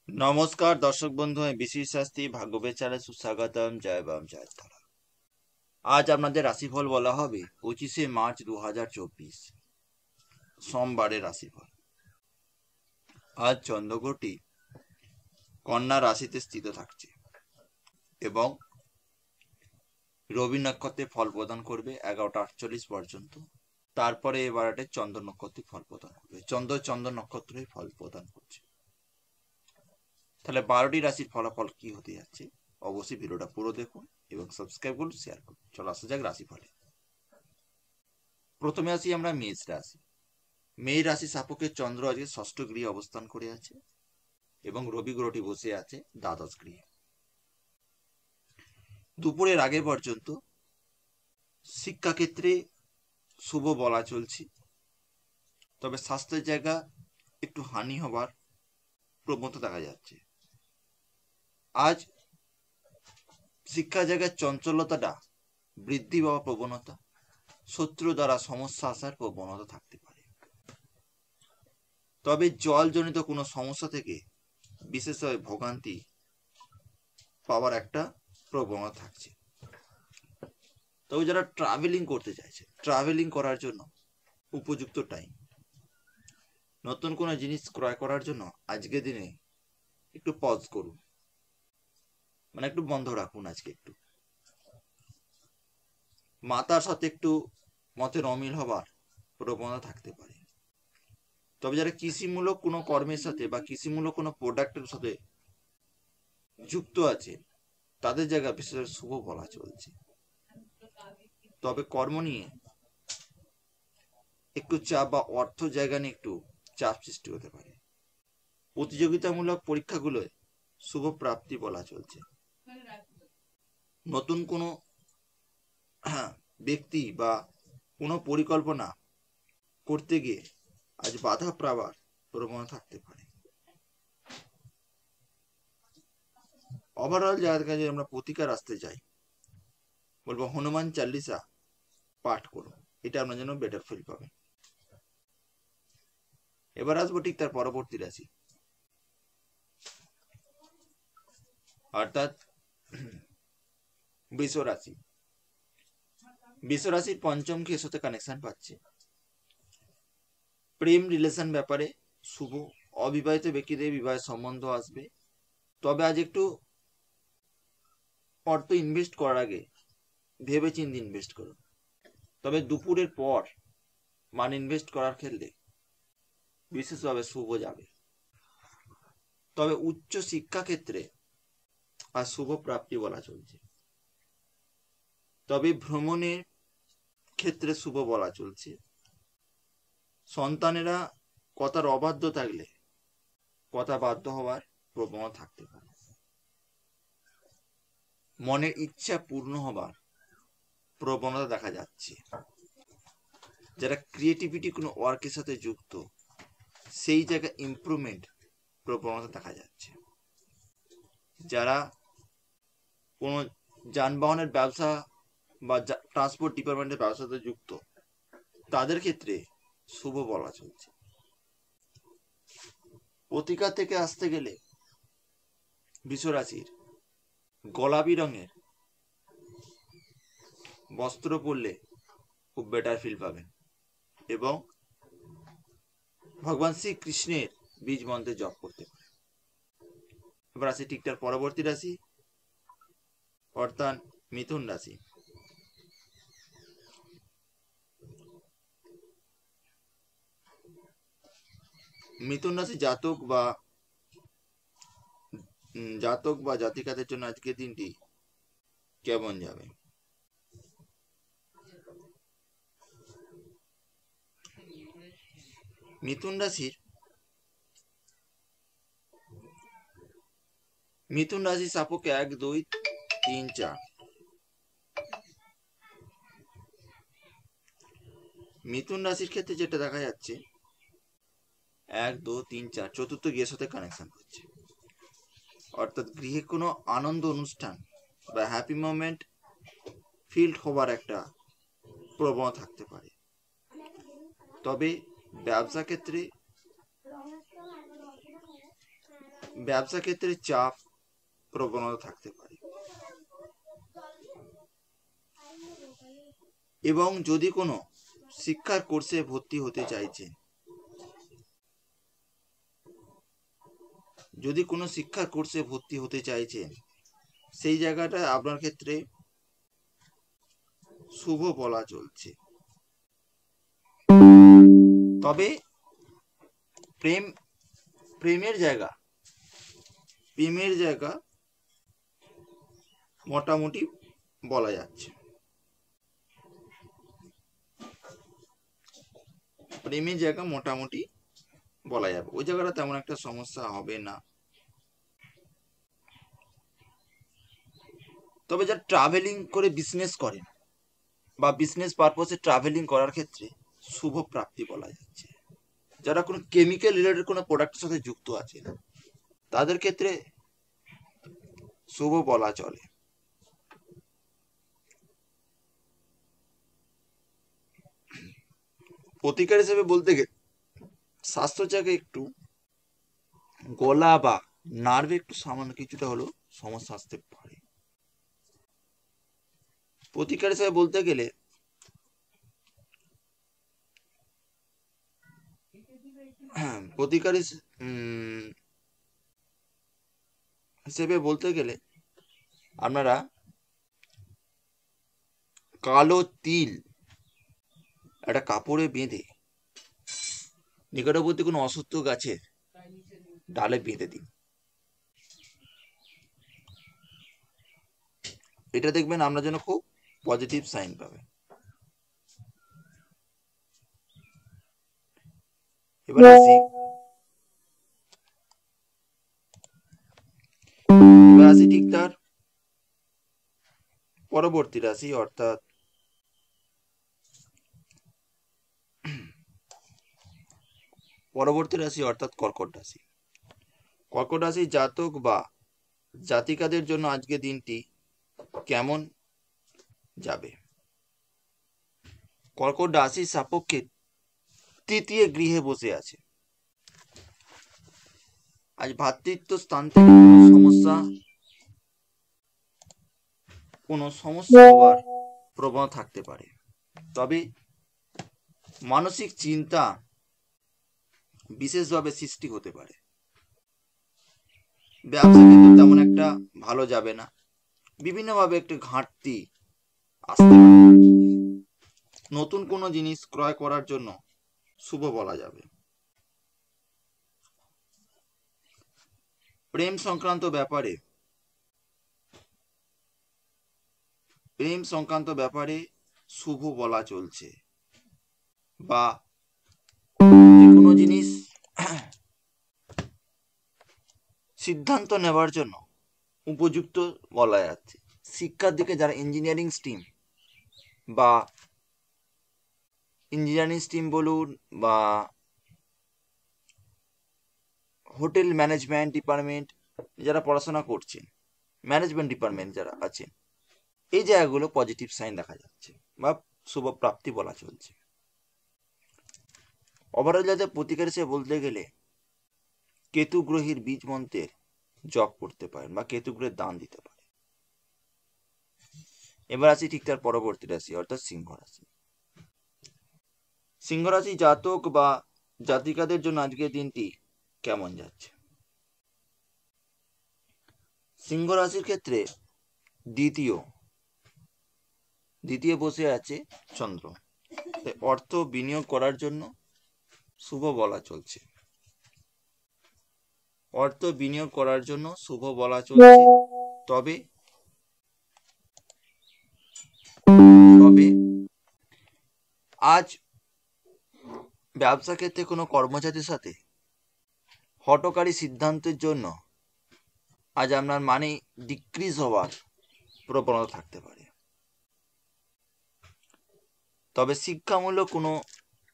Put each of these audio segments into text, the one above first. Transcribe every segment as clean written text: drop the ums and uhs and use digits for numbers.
নমস্কার দর্শক বন্ধু, আমি বিশির শাস্ত্রী ভাগ্য বেচারে সুস্বাগতম। জয় বাম জয় তারা। আজ আপনাদের রাশিফল বলা হবে 25শে মার্চ 2024 সোমবারের রাশিফল। আজ চন্দ্রগ্রহটি কন্যা রাশিতে স্থিত থাকছে এবং রবি নক্ষত্রে ফল প্রদান করবে 11টা 48 পর্যন্ত। তারপরে এবার চন্দ্র নক্ষত্রে ফল প্রদান করবে। চন্দ্র নক্ষত্রে ফল প্রদান করছে। তাহলে 12টি রাশির ফলাফল কি হতে যাচ্ছে অবশ্যই ভিডিওটা পুরো দেখুন এবং সাবস্ক্রাইব করুন, শেয়ার করুন। চলো আসা যাক রাশিফলে। প্রথমে আসি আমরা মেষ রাশি। মেষ রাশি সাপেক্ষে চন্দ্র আজকে ষষ্ঠ গৃহে অবস্থান করে আছে এবং রবি গ্রহটি বসে আছে দ্বাদশ গৃহে। দুপুরের আগে পর্যন্ত শিক্ষাক্ষেত্রে শুভ বলা চলছে, তবে স্বাস্থ্যের জায়গা একটু হানি হবার প্রবণতা দেখা যাচ্ছে। আজ শিক্ষা জায়গায় চঞ্চলতাটা বৃদ্ধি পাওয়ার প্রবণতা, শত্রু দ্বারা সমস্যা আসার প্রবণতা থাকতে পারে। তবে জলজনিত কোনো সমস্যা থেকে বিশেষভাবে ভোগান্তি পাওয়ার একটা প্রবণতা থাকছে। তবে যারা ট্রাভেলিং করতে চাইছে, ট্রাভেলিং করার জন্য উপযুক্ত টাইম। নতুন কোনো জিনিস ক্রয় করার জন্য আজকের দিনে একটু পজ করুন, মানে একটু বন্ধ রাখুন। আজকে একটু মাতার সাথে একটু মতের অমিল হবার প্রবণতা থাকতে পারে। তবে যারা কৃষিমূলক কোনো কর্মের সাথে বা কৃষিমূলক কোনো প্রোডাক্টের সাথে যুক্ত আছে তাদের জায়গা বিশেষ শুভ বলা চলছে। তবে কর্ম নিয়ে একটু চাপ বা অর্থ জায়গা নিয়ে একটু চাপ সৃষ্টি হতে পারে। প্রতিযোগিতামূলক পরীক্ষাগুলোয় শুভ প্রাপ্তি বলা চলছে। নতুন কোনো ব্যক্তি বা কোনো পরিকল্পনা করতে গিয়ে আজ বাধা পাওয়ার প্রবণতা থাকতে পারে। ওভারঅল যাদের কাছে আমরা প্রতিকার আসতে চাই, বলবো হনুমান চাল্লিশা পাঠ করুন, এটা আপনার জন্য বেটার ফিল পাবেন। এবার আসবো ঠিক তার পরবর্তী রাশি, অর্থাৎ বৃষ রাশি। বৃষ রাশির পঞ্চম ঘের সাথে কানেকশন পাচ্ছে। প্রেম রিলেশন ব্যাপারে শুভ। অবিবাহিত ব্যক্তিদের বিবাহের সম্বন্ধ আসবে। তবে আজ একটু অর্থ ইনভেস্ট করার আগে ভেবে চিন্তে ইনভেস্ট করুন। তবে দুপুরের পর মানি ইনভেস্ট করার ক্ষেত্রে বিশেষভাবে শুভ যাবে। তবে উচ্চ শিক্ষা ক্ষেত্রে আর শুভ প্রাপ্তি বলা চলছে। তবে ভ্রমণের ক্ষেত্রে শুভ বলা চলছে। সন্তানেরা কথার অবাধ্য থাকলে কথা বাধ্য হওয়ার প্রবণতা থাকতে পারে। মনের ইচ্ছা পূর্ণ হবার প্রবণতা দেখা যাচ্ছে। যারা ক্রিয়েটিভিটি কোনো ওয়ার্কের সাথে যুক্ত সেই জায়গায় ইমপ্রুভমেন্ট প্রবণতা দেখা যাচ্ছে। যারা কোনো যানবাহনের ব্যবসা বা ট্রান্সপোর্ট ডিপার্টমেন্টের ব্যবসার সাথে যুক্ত তাদের ক্ষেত্রে শুভ বলা চলছে। প্রতিকার থেকে আসতে গেলে বৃষ রাশির গোলাপি রঙের বস্ত্র পরলে খুব বেটার ফিল পাবেন এবং ভগবান শ্রীকৃষ্ণের বীজ মন্ত্রে জপ করতে পারেন। এবার আসি ঠিক তার পরবর্তী রাশি, অর্থাৎ মিথুন রাশি। মিথুন রাশি জাতক বা জাতিকাদের জন্য আজকের দিনটি কেমন যাবে? মিথুন রাশির সাপেক্ষে 1, 2, 3, 4। মিথুন রাশির ক্ষেত্রে যেটা দেখা যাচ্ছে 1, 2, 3, 4 চতুর্থ গৃহের সাথে কানেকশন হচ্ছে। অর্থাৎ গৃহে কোনো আনন্দ অনুষ্ঠান বা হ্যাপি মোমেন্ট ফিল্ড হবার একটা প্রবণতা থাকতে পারে। তবে ব্যবসা ক্ষেত্রে ব্যবসা ক্ষেত্রে চাপ প্রবণতা থাকতে পারে। এবং যদি কোনো শিক্ষার কোর্সে ভর্তি হতে চাইছেন, সেই জায়গাটায় আপনার ক্ষেত্রে শুভ বলা চলছে। তবে প্রেমের জায়গা মোটামুটি বলা যাচ্ছে। প্রেমের জায়গা মোটামুটি বলা যাবে, ওই জায়গাটা তেমন একটা সমস্যা হবে না। তবে যারা ট্রাভেলিং করে বিজনেস করেন বা বিজনেস পারপসে ট্রাভেলিং করার ক্ষেত্রে শুভ প্রাপ্তি বলা যাচ্ছে। যারা কোনো কেমিক্যাল রিলেটেড কোনো প্রোডাক্টের সাথে যুক্ত আছে তাদের ক্ষেত্রে শুভ বলা চলে। প্রতিকার হিসেবে বলতে গেলে স্বাস্থ্য জায়গায় একটু গলা বা নার্ভে একটু সামান্য কিছুটা হলেও সমস্যা আসতে পারে। প্রতিকার হিসেবে বলতে গেলে আপনারা কালো তিল একটা কাপড়ে বেঁধে নিকটবর্তী কোনো অসুস্থ গাছের ডালে বেঁধে দিন। এটা দেখবেন আপনার জন্য খুব পজিটিভ সাইন পাবে। এবার আসি ঠিক তার পরবর্তী রাশি, অর্থাৎ কর্কট রাশি। কর্কট রাশি জাতক বা জাতিকাদের জন্য আজকে দিনটি কেমন যাবে? কর্কট রাশির সাপেক্ষে তৃতীয় গৃহে বসে আছে। আজ ভাতৃত্ব স্থান থেকে কোনো সমস্যা হওয়ার প্রবণতা থাকতে পারে। তবে মানসিক চিন্তা বিশেষভাবে সৃষ্টি হতে পারে। ব্যবসা কিন্তু তেমন একটা ভালো যাবে না, বিভিন্নভাবে একটু ঘাটতি আসতে পারে। নতুন কোনো জিনিস ক্রয় করার জন্য শুভ বলা যাবে। প্রেম সংক্রান্ত ব্যাপারে শুভ বলা চলছে, বা যে কোনো জিনিস সিদ্ধান্ত নেওয়ার জন্য উপযুক্ত বলা যাচ্ছে। শিক্ষার দিকে যারা ইঞ্জিনিয়ারিং স্ট্রিম বলুন বা হোটেল ম্যানেজমেন্ট ডিপার্টমেন্ট যারা পড়াশোনা করছেন, ম্যানেজমেন্ট ডিপার্টমেন্ট যারা আছেন, এই জায়গাগুলো পজিটিভ সাইন দেখা যাচ্ছে বা শুভ প্রাপ্তি বলা চলছে। ওভারঅল যাদের প্রতিকার হিসেবে বলতে গেলে কেতু গ্রহের বীজ মন্ত্রের জপ করতে পারেন বা কেতু গ্রহের দান দিতে পারেন। এবার আসি ঠিক তার পরবর্তী রাশি, অর্থাৎ সিংহ রাশি। সিংহ রাশি জাতক বা জাতিকাদের জন্য আজকের দিনটি কেমন যাচ্ছে? সিংহ রাশির ক্ষেত্রে দ্বিতীয় বসে আছে চন্দ্র। অর্থ বিনিয়োগ করার জন্য শুভ বলা চলছে। তবে আজ ব্যবসা ক্ষেত্রে কোনো কর্মচারীর সাথে হঠকারী সিদ্ধান্তের জন্য আজ আপনার মানি ডিক্রিজ হওয়ার প্রবণতা থাকতে পারে। তবে শিক্ষামূলক কোনো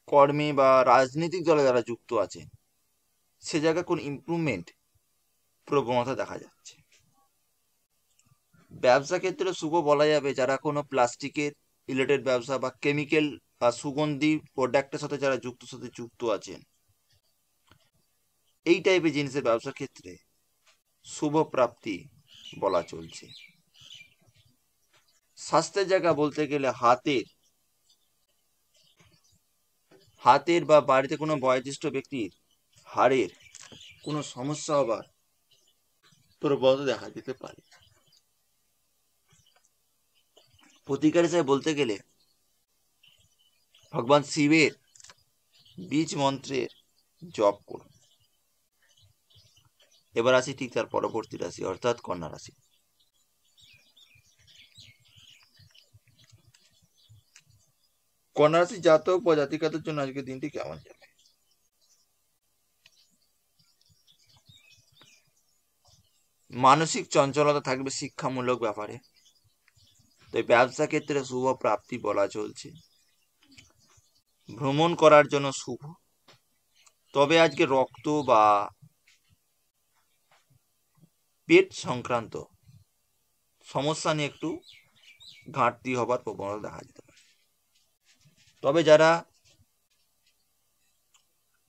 কর্মে বা রাজনৈতিক দলে যারা যুক্ত আছেন সে জায়গায় কোনো ইমপ্রুভমেন্ট প্রবণতা দেখা যাচ্ছে। ব্যবসা ক্ষেত্রে শুভ বলা যাবে যারা কোনো প্লাস্টিকের রিলেটেড ব্যবসা বা কেমিক্যাল বা সুগন্ধি প্রোডাক্টের সাথে যারা যুক্ত আছেন, এই টাইপের জিনিসের ব্যবসার ক্ষেত্রে শুভ প্রাপ্তি বলা চলছে। স্বাস্থ্যের জায়গা বলতে গেলে হাতের বা বাড়িতে কোনো বয়োজ্যেষ্ঠ ব্যক্তির হাড়ের কোনো সমস্যা হবার প্রবণতা দেখা যেতে পারে। প্রতিকার হিসেবে বলতে গেলে ভগবান শিবের বীজ মন্ত্রের জপ করুন। এবার আসি ঠিক তার পরবর্তী রাশি অর্থাৎ কন্যা রাশি। কন্যা রাশি জাতক বা জাতিকাদের জন্য আজকের দিনটি কেমন যাবে? মানসিক চঞ্চলতা থাকবে শিক্ষামূলক ব্যাপারে, তাই ব্যবসা ক্ষেত্রে শুভ প্রাপ্তি বলা চলছে। ভ্রমণ করার জন্য শুভ, তবে আজকে রক্ত বা পেট সংক্রান্ত সমস্যা নিয়ে একটু ঘাটতি হবার প্রবণতা দেখা যেতে পারে। তবে যারা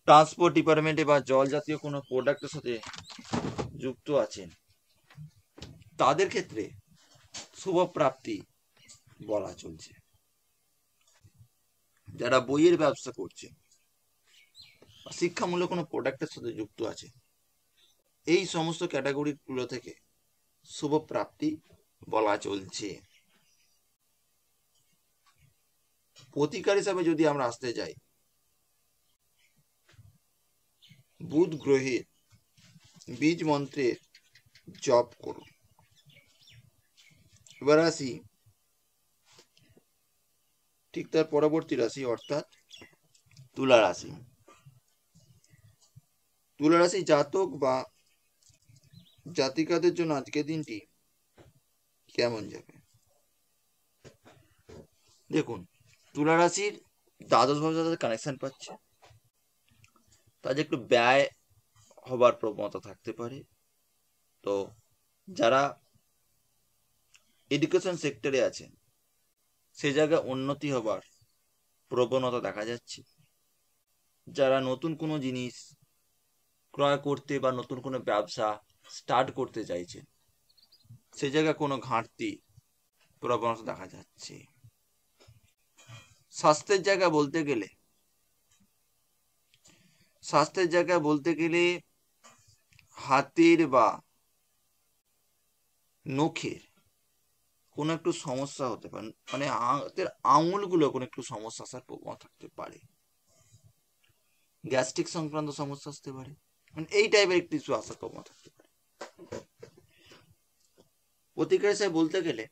ট্রান্সপোর্ট ডিপার্টমেন্টে বা জল জাতীয় কোনো প্রোডাক্টের সাথে যুক্ত আছেন তাদের ক্ষেত্রে শুভ প্রাপ্তি বলা চলছে। যারা বইয়ের ব্যবসা করছে বা শিক্ষামূলক কোনো প্রোডাক্টের সাথে যুক্ত আছে এই সমস্ত ক্যাটাগরিগুলো থেকে শুভ প্রাপ্তি বলা চলছে। প্রতিকার হিসাবে যদি আমরা আসতে যাই, বুধ গ্রহের বীজ মন্ত্রের জপ করুন। এবার আসি ঠিক তার পরবর্তী রাশি অর্থাৎ তুলা রাশি। তুলা রাশি জাতক বা জাতিকাদের জন্য আজকের দিনটি কেমন যাবে? দেখুন, তুলা রাশির দ্বাদশ ভাবে যাদের কানেকশন পাচ্ছে তাদের একটু ব্যয় হবার প্রবণতা থাকতে পারে। তো যারা এডুকেশন সেক্টরে আছেন সে জায়গায় উন্নতি হবার প্রবণতা দেখা যাচ্ছে। যারা নতুন কোনো জিনিস ক্রয় করতে বা নতুন কোনো ব্যবসা স্টার্ট করতে চাইছেন সে জায়গায় কোনো ঘাটতি প্রবণতা দেখা যাচ্ছে। স্বাস্থ্যের জায়গা বলতে গেলে হাতের বা নখের কোনো একটু সমস্যা হতে পারে, মানে হাতের আঙুলগুলো কোনো একটু সমস্যা আসার প্রবণতা থাকতে পারে। গ্যাস্ট্রিক সংক্রান্ত সমস্যা আসতে পারে, মানে এই টাইপের একটু ইস্যু আসার প্রবণতা থাকতে পারে। প্রতিকার হিসেবে বলতে গেলে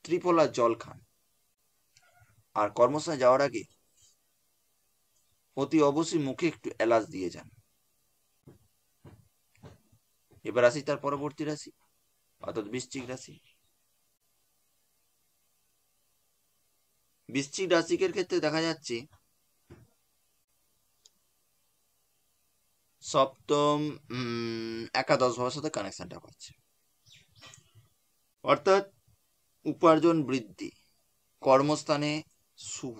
ত্রিফলা জল খান, আর কর্মস্থানে যাওয়ার আগে অতি অবশ্যই মুখে একটু এলাচ দিয়ে যান। এবার আসি তার পরবর্তী রাশি অর্থাৎ বৃশ্চিক রাশি। বৃশ্চিক রাশিকের ক্ষেত্রে দেখা যাচ্ছে সপ্তম একাদশ ভাবের সাথে কানেকশনটা পাচ্ছে, অর্থাৎ উপার্জন বৃদ্ধি, কর্মস্থানে শুভ,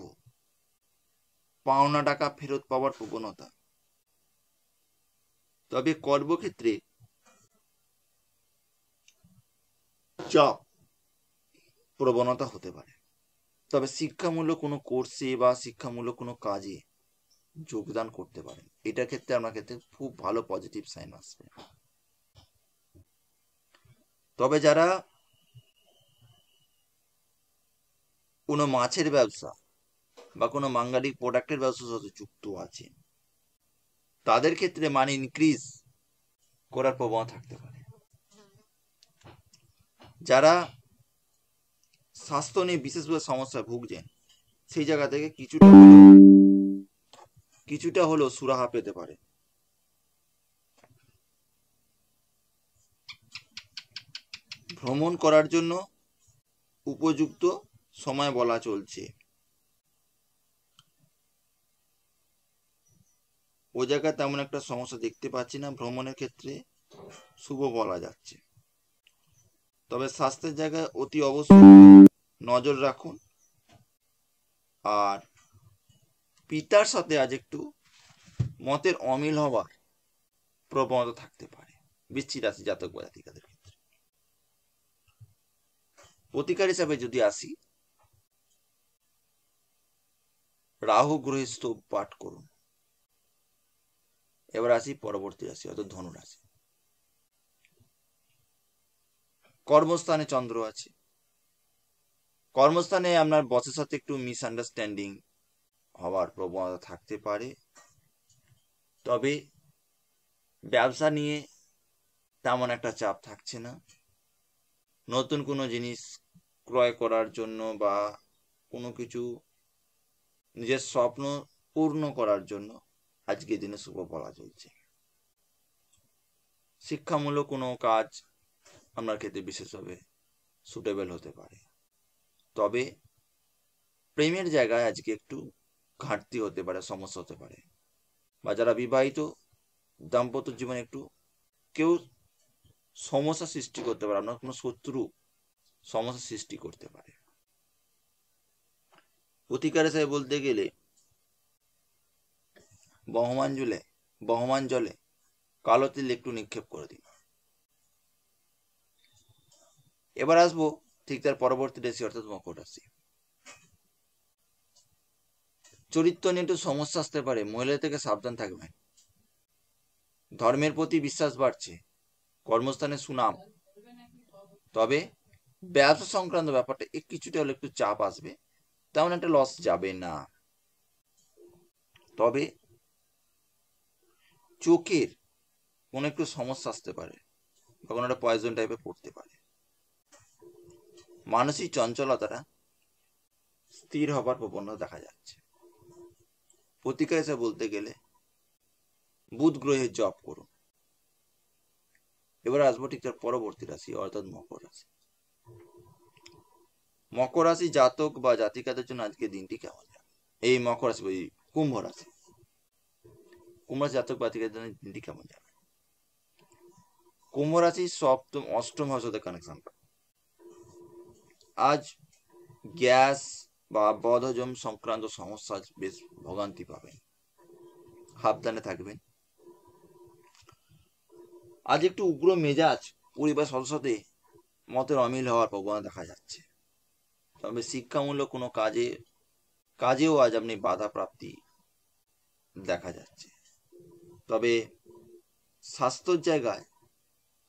পাওনা টাকা ফেরত পাওয়ার প্রবণতা। তবে কর্মক্ষেত্রে চাপ প্রবণতা হতে পারে। তবে শিক্ষামূলক কোনো কোর্সে বা শিক্ষামূলক কোনো কাজে যোগদান করতে পারেন, এটার ক্ষেত্রে আপনার ক্ষেত্রে খুব ভালো পজিটিভ সাইন আসবে। তবে যারা কোনো মাছের ব্যবসা বা কোনো মাঙ্গালিক প্রোডাক্টের ব্যবসার সাথে যুক্ত আছে তাদের ক্ষেত্রে মানি ইনক্রিজ করার প্রবণতা থাকতে পারে। যারা স্বাস্থ্য নিয়ে বিশেষভাবে সমস্যায় ভুগছেন সেই জায়গা থেকে কিছুটা হলেও সুরাহা পেতে পারে। ভ্রমণ করার জন্য উপযুক্ত সময় বলা চলছে। ও জায়গায় তেমন একটা সমস্যা দেখতে পাচ্ছি না, ভ্রমণের ক্ষেত্রে শুভ বলা যাচ্ছে। তবে স্বাস্থ্যের জায়গায় অতি অবশ্যই নজর রাখুন, আর পিতার সাথে আজ একটু মতের অমিল হবার প্রবণতা থাকতে পারে বৃশ্চিক রাশি জাতক বা জাতিকাদের ক্ষেত্রে। প্রতিকার হিসাবে যদি আসি, রাহু গ্রহের স্তব পাঠ করুন। এবার আসি পরবর্তী রাশি অর্থাৎ ধনু রাশি। কর্মস্থানে চন্দ্র আছে। কর্মস্থানে আপনার বসের সাথে একটু মিসআন্ডারস্ট্যান্ডিং হওয়ার প্রবণতা থাকতে পারে, তবে ব্যবসা নিয়ে তেমন একটা চাপ থাকছে না। নতুন কোনো জিনিস ক্রয় করার জন্য বা কোনো কিছু নিজের স্বপ্ন পূর্ণ করার জন্য আজকের দিনে শুভ বলা চলছে। শিক্ষামূলক কোনো কাজ আপনার ক্ষেত্রে বিশেষভাবে সুটেবল হতে পারে, তবে প্রেমের জায়গায় আজকে একটু ঘাটতি হতে পারে, সমস্যা হতে পারে, বা যারা বিবাহিত দাম্পত্য জীবনে একটু কেউ সমস্যা সৃষ্টি করতে পারে, আপনার কোনো শত্রু সমস্যা সৃষ্টি করতে পারে। প্রতিকার হিসেবে বলতে গেলে বহমান জলে কালো তিল একটু নিক্ষেপ করে দিন। এবার আসবো ঠিক তার পরবর্তী রাশি অর্থাৎ মকর রাশি। চরিত্র নিয়ে একটু সমস্যা আসতে পারে, মহিলা থেকে সাবধান থাকবেন। ধর্মের প্রতি বিশ্বাস বাড়ছে, কর্মস্থানে সুনাম, তবে ব্যবসা সংক্রান্ত ব্যাপারটা কিছুটা হলে একটু চাপ আসবে, তেমন একটা লস যাবে না। তবে চোখের কোনো একটু সমস্যা আসতে পারে বা কোনো একটা পয়জন টাইপে পড়তে পারে। মানসিক চঞ্চলতাটা স্থির হবার প্রবণতা দেখা যাচ্ছে। প্রতিকার হিসেবে বলতে গেলে বুধ গ্রহের জপ করুন। এবার আসবো ঠিক তার পরবর্তী রাশি অর্থাৎ মকর রাশি। মকর রাশি জাতক বা জাতিকাদের জন্য আজকে দিনটি কেমন যাবে? এই মকর রাশি কুম্ভ রাশি জাতক বা জাতিকাদের জন্য দিনটি কেমন যাবে? কুম্ভ রাশি সপ্তম অষ্টম হাউসের সাথে কানেকশন পাবে। আজ গ্যাস বা বদহজম সংক্রান্ত সমস্যা বেশ ভোগান্তি পাবেন, সাবধানে থাকবেন। আজ একটু উগ্র মেজাজ, পরিবার সদস্যের সাথে মতের অমিল হওয়ার প্রবণতা দেখা যাচ্ছে। তবে শিক্ষামূলক কোনো কাজেও আজ আপনি বাধা প্রাপ্তি দেখা যাচ্ছে। তবে স্বাস্থ্যের জায়গায়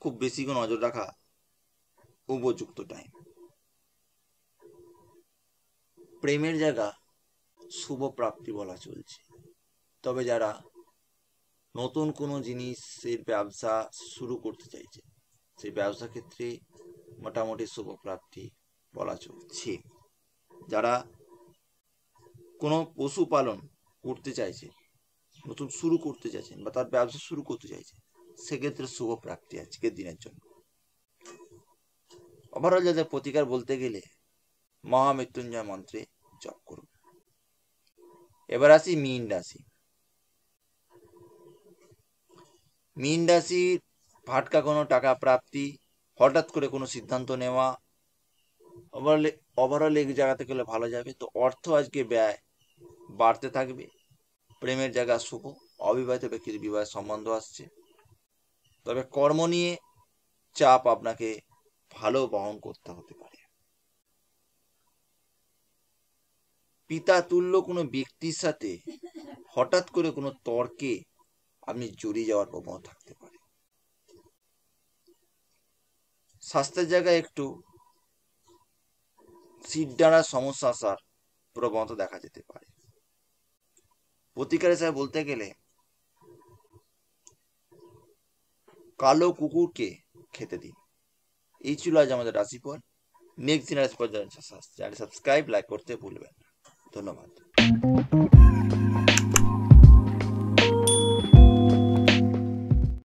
খুব বেশি করে নজর রাখা উপযুক্ত টাইম। প্রেমের জায়গা শুভ প্রাপ্তি বলা চলছে, তবে যারা নতুন কোনো জিনিসের ব্যবসা শুরু করতে চাইছে সেই ব্যবসা ক্ষেত্রে মোটামুটি শুভ প্রাপ্তি বলা চলছে। যারা কোনো পশুপালন করতে চাইছে, নতুন শুরু করতে চাইছেন বা তার ব্যবসা শুরু করতে চাইছে, সেক্ষেত্রে শুভ প্রাপ্তি আজকের দিনের জন্য। ওভারঅল যাদের প্রতিকার বলতে গেলে মহামৃত্যুঞ্জয় মন্ত্রে জপ করুন। এবার আসি মীন রাশি। মীন রাশির ফাটকা কোনো টাকা প্রাপ্তি, হঠাৎ করে কোনো সিদ্ধান্ত নেওয়া, ওভারঅল এই জায়গাতে গেলে ভালো যাবে। তো অর্থ আজকে ব্যয় বাড়তে থাকবে। প্রেমের জায়গা শুভ, অবিবাহিত ব্যক্তির বিবাহের সম্বন্ধ আসছে, তবে কর্ম নিয়ে চাপ আপনাকে ভালো বহন করতে হতে পারে। পিতা তুল্য কোনো ব্যক্তির সাথে হঠাৎ করে কোনো তর্কে আপনি জড়িয়ে যাওয়ার প্রবণতা থাকতে পারে। স্বাস্থ্যের জায়গায় একটু শিরদাঁড়ার সমস্যা আসার প্রবণতা দেখা যেতে পারে। প্রতিকার হিসাবে বলতে গেলে কালো কুকুরকে খেতে দিন। এই ছিল আজ আমাদের রাশিফল। নেক্সট দিন রাশিফল জানতে সাবস্ক্রাইব লাইক করতে ভুলবেন না। ধন্যবাদ।